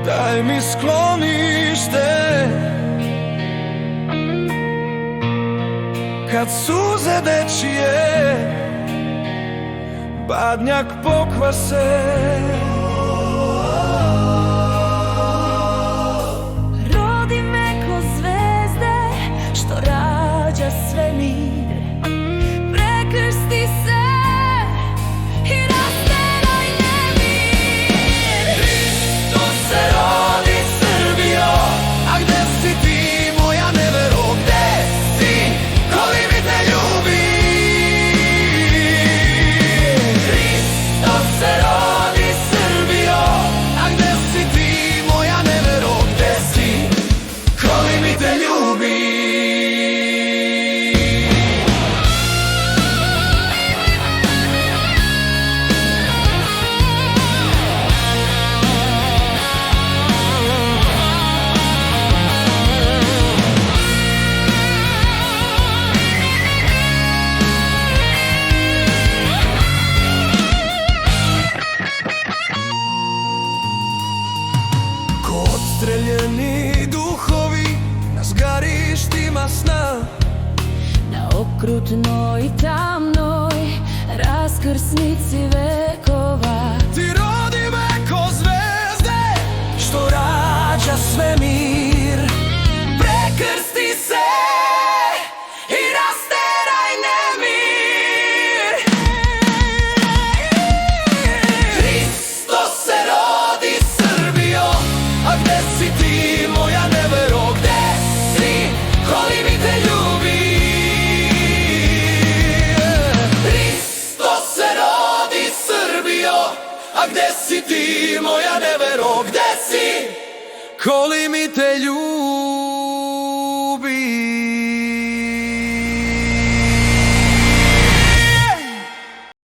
daj mi sklonište kad suze dečije badnjak pokvase. Rodi me ko zvezde što rađa svemir, prekrsti se i rasteraj nemir. Hristos se rodi, Srbijo, a gde si ti moja nevero, gde si, ko li mi te ljubi? Hristos se rodi, Srbijo, a gde si ti moja nevero, gde si, ko li mi te ljubi? Odstreljeni duhovi na zgarištima sna, na okrutnoj i tamnoj raskrsnici vekova. ti rodi me ko zvezde što rađa svemir, prekrsti se i rasteraj nemir. Hristos se rodi, Srbijo, a gde si ti moja nevero, gde si, ko li mi te ljubi? Hristos se rodi, Srbijo, a gde si ti moja nevero, gde si, ko li mi te ljubi?